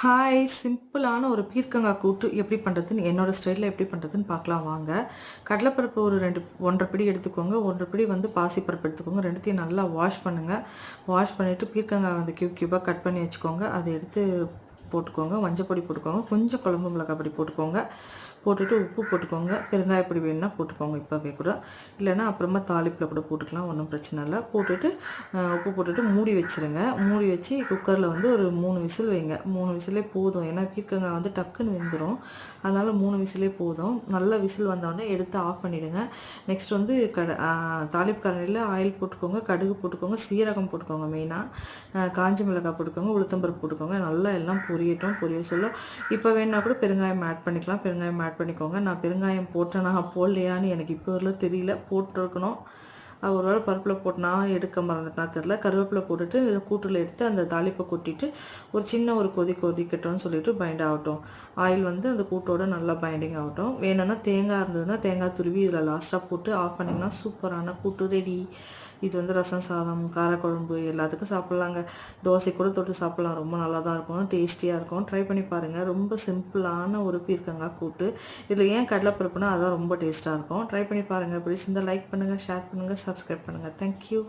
Hi, சிம்பிளான ஒரு பீர்க்கங்காய் கூட்டு எப்படி பண்ணுறதுன்னு என்னோடய ஸ்டைலில் எப்படி பண்ணுறதுன்னு பார்க்கலாம் வாங்க. கடலைப்பருப்பு ஒரு 1 1/2 பிடி எடுத்துக்கோங்க. 1 பிடி வந்து பாசிப்பருப்பு எடுத்துக்கோங்க. ரெண்டுத்தையும் நல்லா வாஷ் பண்ணுங்கள். வாஷ் பண்ணிவிட்டு பீர்க்கங்காய் வந்து க்யூபாக கட் பண்ணி வச்சுக்கோங்க. அதை எடுத்து போட்டுக்கோங்க. மஞ்சள் பொடி போட்டுக்கோங்க. கொஞ்சம் குழம்பு மிளகாய் பொடி போட்டுக்கோங்க. போட்டுட்டு உப்பு போட்டுக்கோங்க. பெருங்காய பொடி வேணுன்னா போட்டுக்கோங்க இப்போவே கூட, இல்லைன்னா அப்புறமா தாளிப்பில் கூட போட்டுக்கலாம், ஒன்றும் பிரச்சனை இல்லை. போட்டுட்டு உப்பு போட்டுட்டு மூடி வச்சுருங்க. மூடி வச்சு குக்கரில் வந்து ஒரு 3 விசில் வைங்க. 3 விசிலே போதும். ஏன்னா பீர்க்கங்காய் வந்து டக்குன்னு வெந்துடும். அதனால் 3 விசிலே போதும். நல்ல விசில் வந்தோடனே எடுத்து ஆஃப் பண்ணிவிடுங்க. நெக்ஸ்ட் வந்து தாளிப்பு கரண்டியில் ஆயில் போட்டுக்கோங்க. கடுகு போட்டுக்கோங்க. சீரகம் போட்டுக்கோங்க. மெயினாக காஞ்ச மிளகாய் போட்டுக்கோங்க. உளுத்தம்பருப்பு போட்டுக்கோங்க. நல்லா எல்லாம் பொரியட்டும். பொரிய சொல்ல இப்போ வேணால் கூட பெருங்காயம் ஆட் பண்ணிக்கலாம். பெருங்காயம் ஆட் பண்ணிக்கோங்க. நான் பெருங்காயம் போட்டேனா போடலையான்னு எனக்கு இப்போ வரல தெரியல. போட்டிருக்கணும். ஒரு வேளை பருப்பில் போட்டனா எடுக்க மறந்துட்டா தெரில. கருவேப்பிலை போட்டுட்டு இதை கூட்டில் எடுத்து அந்த தாளிப்பை கொட்டிட்டு ஒரு கொதிக்கட்டும்னு சொல்லிட்டு பைண்ட் ஆகட்டும். ஆயில் வந்து அந்த கூட்டோட நல்லா பைண்டிங் ஆகட்டும். வேணும்னா தேங்காய் இருந்ததுன்னா தேங்காய் துருவி இதில் லாஸ்ட்டாக போட்டு ஆஃப் பண்ணிங்கன்னா சூப்பரான கூட்டு ரெடி. இது வந்து ரசம் சாதம், காரக்குழம்பு எல்லாத்துக்கும் சாப்பிட்லாங்க. தோசை கூட தொட்டு சாப்பிட்லாம். ரொம்ப நல்லா தான் இருக்கும். டேஸ்டியாக இருக்கும். ட்ரை பண்ணி பாருங்கள். ரொம்ப சிம்பிளான ஒரு பீர்க்கங்காய் கூட்டு. இதில் ஏன் கடலைப்பருப்புனா அதான் ரொம்ப டேஸ்ட்டாக இருக்கும். ட்ரை பண்ணி பாருங்கள். பிடிச்சிருந்தால் லைக் பண்ணுங்கள், ஷேர் பண்ணுங்கள், சப்ஸ்கிரைப் பண்ணுங்கள். தேங்க்யூ.